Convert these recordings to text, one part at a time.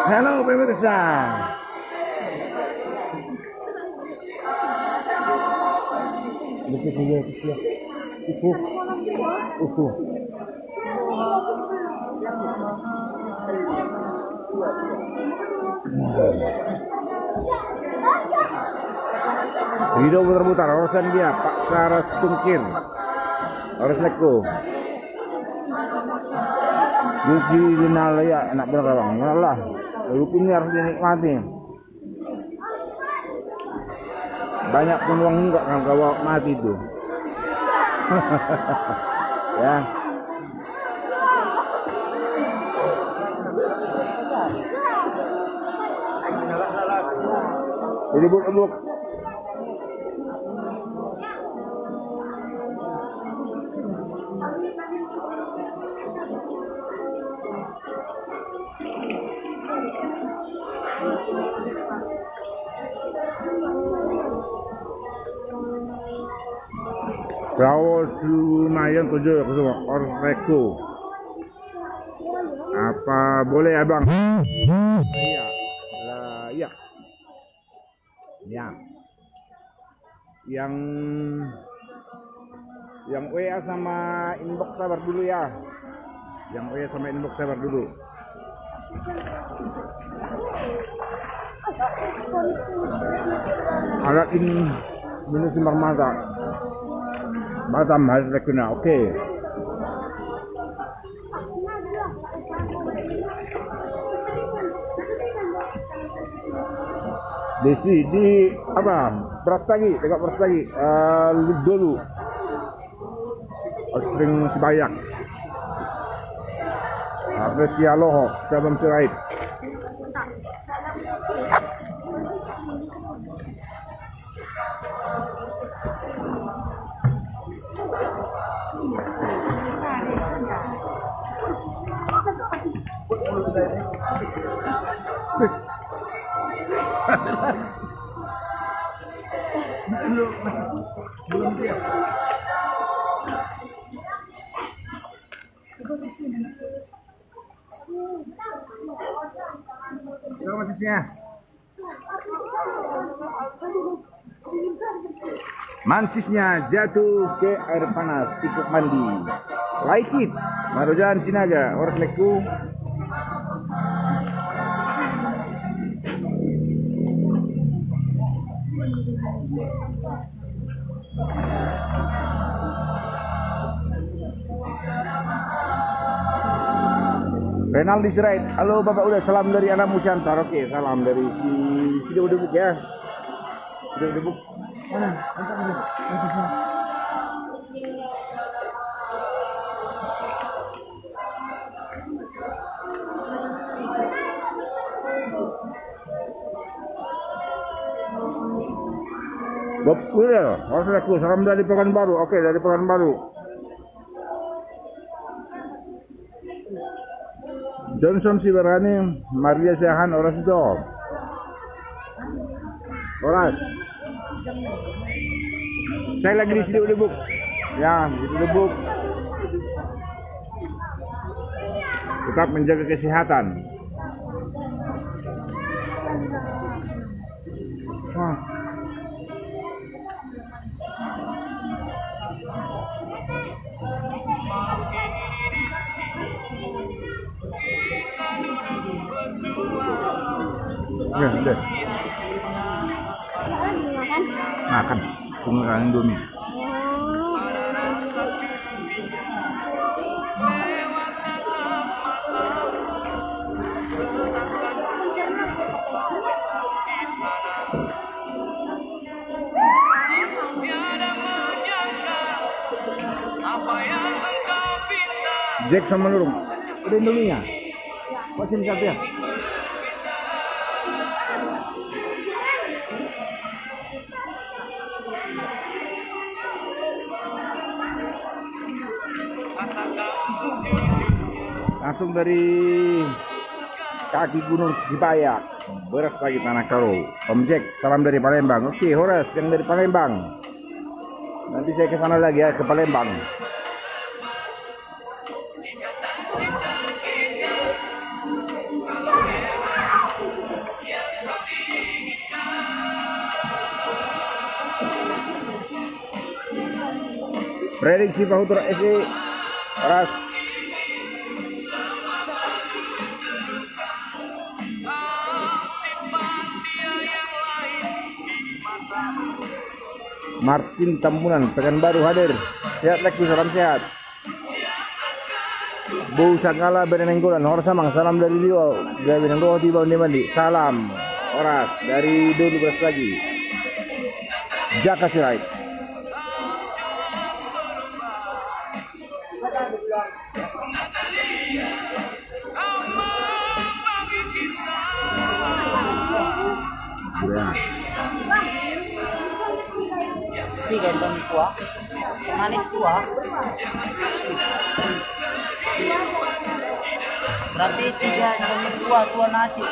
Halo pemirsa. Video putar-putar urusan dia Pak Saras Tungkir harus leko Yuki Dinala ya enak bener bang lah lalu ini harus dinikmati banyak penuang enggak kan kalau mati itu ya ribut-ribut Bravo lumayan tujuh Orfeko. Apa boleh abang? Iya, iya. Ya. Yang WA sama inbox sabar dulu ya. Yang WA sama inbox sabar dulu. Alat ini minus simbang mata. Batam harus rekuna, oke. Di apa? Beras lagi, tegak beras lagi. Dulu. Ostring Sibayak. Apresiasi loh, sabam sirait. Belum siap. Berapa sisnya? Mancisnya jatuh ke air panas, ikut mandi. Like it, Marujan Sinaga, Orfeko. Renaldi Sirait, halo Bapak udah salam dari anak Musyantar. Oke, salam dari si Debuk ya. Debuk. Mana? Bob Wirel, Orfeko, salam dari Pekanbaru. Oke, dari Pekanbaru. Johnson Sibarani, Maria Sehan, Oras itu. Oras. Saya lagi di sini Debuk. Ya, di Debuk. Tetap menjaga kesehatan. Wah. Ya, udah. Makan. Tunggu Indomie. Jack sama Nurung, udah Indomie-nya? Masih satu ya? Langsung dari kaki Gunung Cipayak, beras lagi Tanah Karo. Om Jack, salam dari Palembang. Oke, Horas yang dari Palembang. Nanti saya ke sana lagi ya, ke Palembang. Prediksi Pahutur SE Horas. Martin Tambunan, Pekanbaru hadir. Sehat lagi, salam sehat. Bu Sakala Benenenggolan, Horsamang, salam dari Liwa. Dari Benenggolan di bawah mandi. Salam Horas dari dulu beras lagi. Jaka Sirait. Tiga Indomie kuah, manis kuah. Berarti 3 Indomie kuah, 2 nasi. 1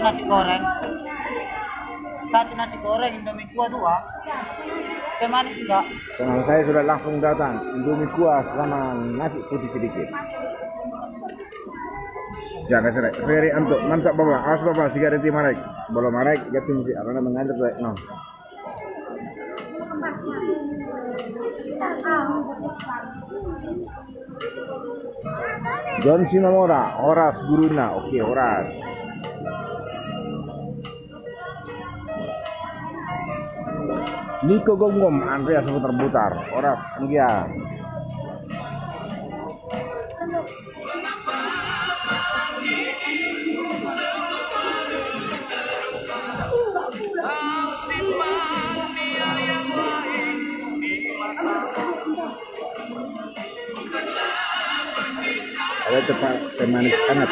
nasi goreng. 1 nasi goreng, Indomie kuah 2. Teh manis enggak? Tenang, saya sudah langsung datang. Indomie kuah sama nasi putih sedikit. Jangan serai. Ferry Anto, mantap Bapak. Awas Bapak, sigaret marek. Belum marek, jatuh musik. Karena mengalir tuh, no. John Simamora, Horas Guruna. Oke, Horas. Niko Gonggom, Andreas putar-putar. Horas, Anggia. Ada cepat manis panas.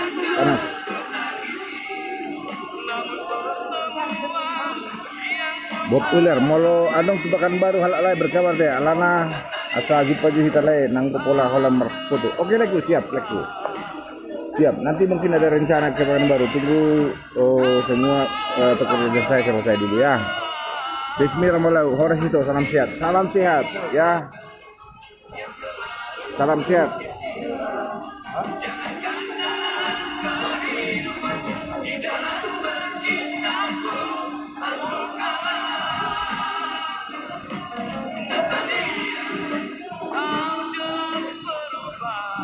Bob Uler, molo adong tubakan baru hal alai berkabar deh. Alana asa pagi kita lain nang pola kolam putih. Oke lagi siap. Siap. Nanti mungkin ada rencana kebakan baru. Tunggu semua pekerjaan saya selesai dulu ya. Bismillahirrahmanirrahim. Horas itu salam sehat. Salam sehat ya. Salam sehat.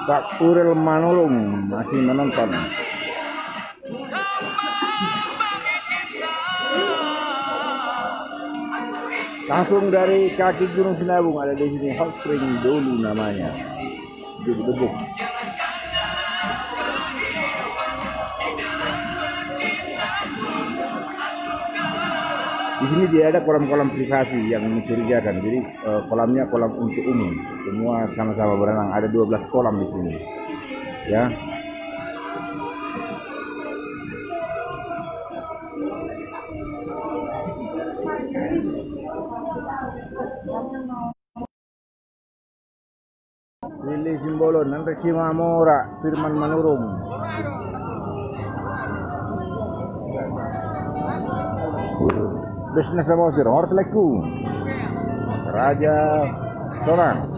Pak Urel Manulung masih menonton. Langsung dari kaki Gunung Sinabung, ada di sini hot spring dulu namanya. Debuk. Di sini dia ada kolam-kolam privasi yang mencurigakan. Jadi kolamnya kolam untuk umum. Semua sama-sama berenang. Ada 12 kolam di sini. Ya. Lili Simbolon, Andre Simamora, Firman Manurung. Bisnis Samosir, Horas Leku, Raja Sorang.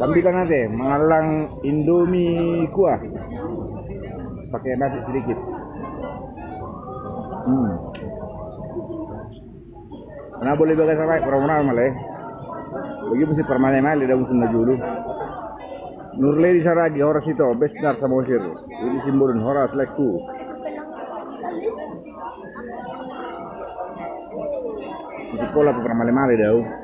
Tampilan nanti mengalang Indomie kuah pakai nasi sedikit. Karena boleh bagai sampai permohonan malah. Bagi mesti permanen malah dah musim dulu. Nurle di saragi horas itu besar sama usir. Ini simbolun horas lekku. Mesti pola permanen malah dah.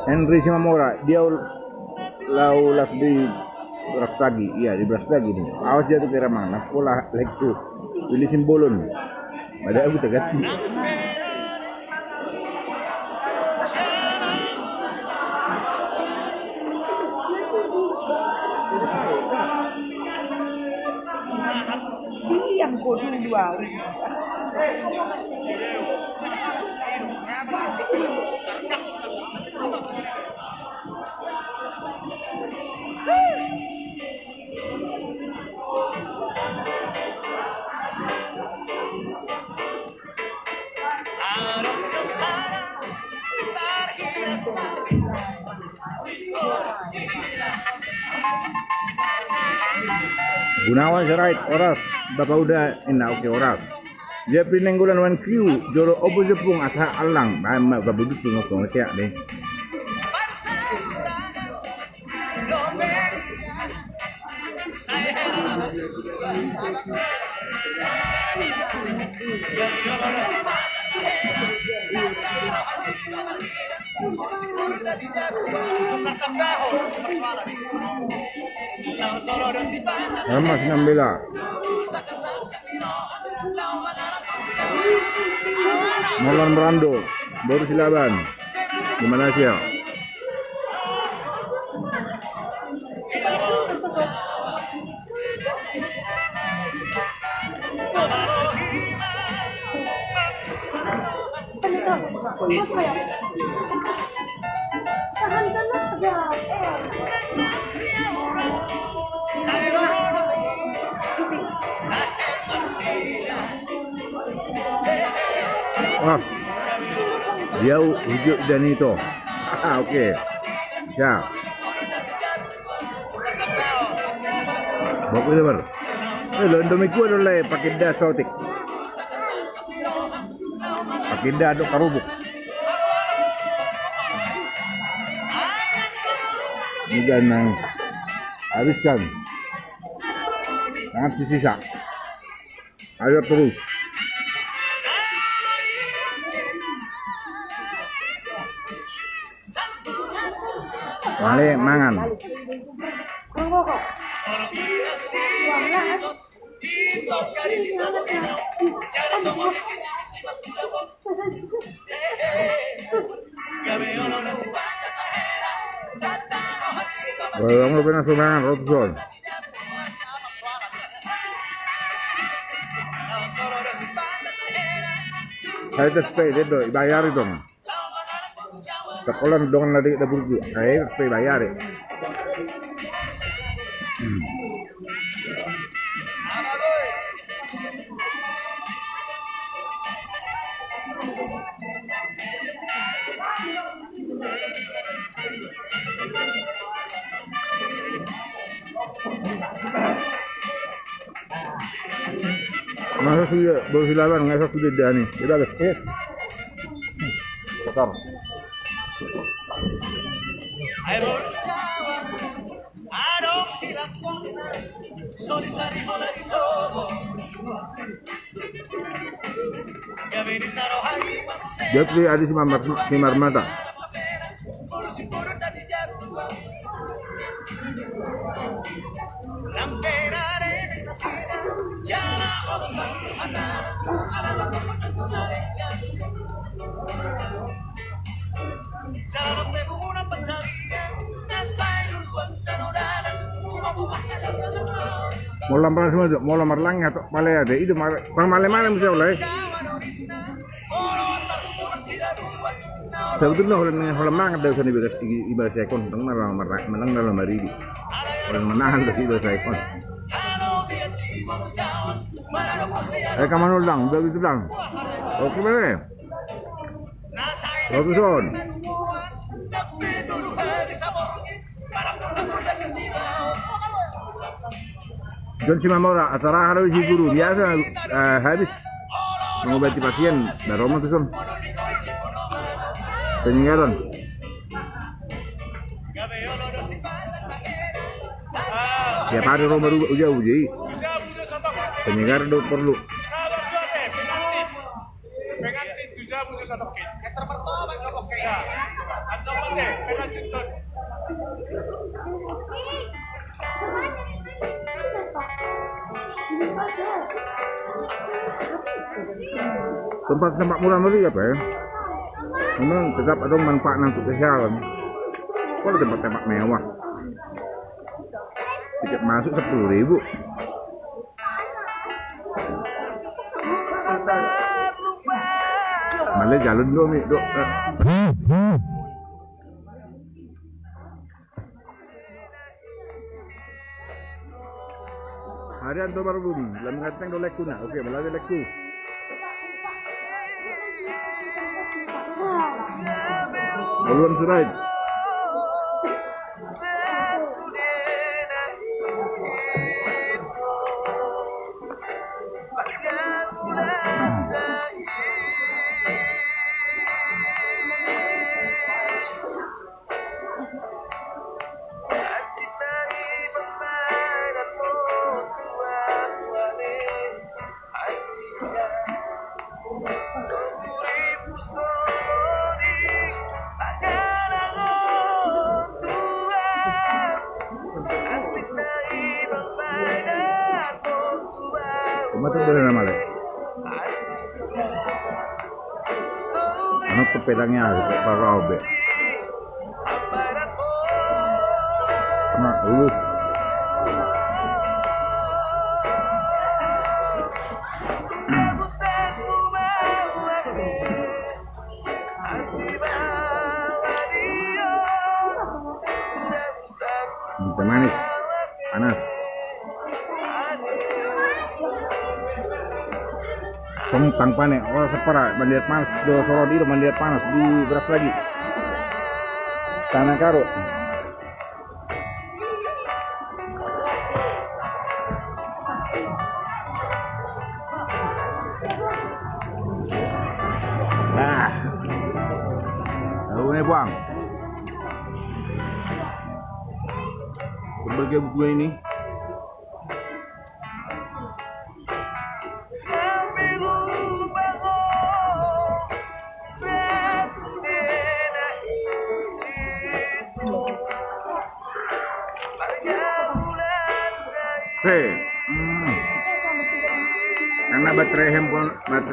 Henry Simamora, dia laulas di Brastagi, iya di Brastagi nih. Awas dia tuh kira mana, pola like tuh, pilih simbolon. Padahal aku tegati. Yang bodoh dua. Gunawan serait oras, bapak udah enak oke oras. Dia pinenggulan wan kriu, joro obo jepung asa alang, mama babu dutu ngokong siak deh. Mas Nambela. Molan Brando, baru silaban. Di Malaysia. Wah, dia hijau dan itu. Oke, siap. Bagus lebar. Lo Indomie ku adalah pakai dah sotik. Pakai dah aduk karubuk. Ini jangan habiskan. Sangat sisa. Ayo terus. Male mangan. Vamos apenas sumahan Robson. Saya tes pay itu bayar itu. Sekolah dong nanti ada burju. Saya tes pay bayar. Masa sudah baru silaban nggak sudah dah nih. Kita lihat. Kotor. Jadi ada si marmata. Mau lamar semua tuh, mau lamar lang atau malah ada itu pang malam mesti oleh. Sebetulnya holan mangan daw sa nibigas iba sa ikon tang menang dalam marigi. Holan menahan daw iba sa ikon. Kamanul lang, begitu lang. Oke boleh. Robinson. John Simamora, acara harus si guru biasa habis mengobati pasien. Dari Roma tuh son. Peninggalan. Tiap hari Roma uji. Penyegar do perlu. Tempat sepak bola Meri apa ya? Memang tetap ada manfaat untuk kesehatan. Kalau tempat-tempat mewah, tiket masuk 10.000. Malah jalan dulu mi dok. Harian tu baru bumi. Lalu mengatakan do lekku nak. Okey, malah lekku. Belum surat. Mati boleh nama leh. Anak pedangnya para obe. Nah, manis, panas. Tang panen, separa bandiat panas, do sorot itu bandiat panas di beras lagi. Tanah karo. Nah, ini buang. Berbagai buku ini. Oke, karena baterai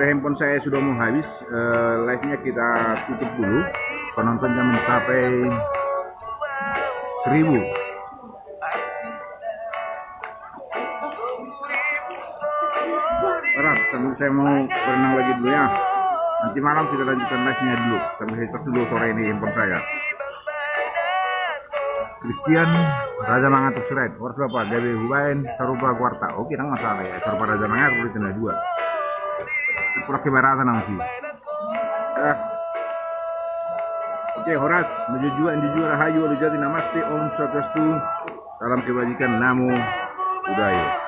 handphone saya sudah mau habis, live-nya kita tutup dulu. Penontonnya mencapai 1.000. Berat, saya mau berenang lagi dulu ya. Nanti malam kita lanjutkan live-nya dulu. Sampai saya dulu sore ini handphone saya. Christian Raja Manga tersurat. Warna berapa? Gawe Hubain Sarupa Kuarta. Oke, nang masalah ya. Sarupa Raja Manga perlu kena dua. Pura keberatan nang sih. Oke, Horas menjujuan jujur rahayu lu jadi namaste Om Swastiastu. Salam kebajikan, namo buddhaya.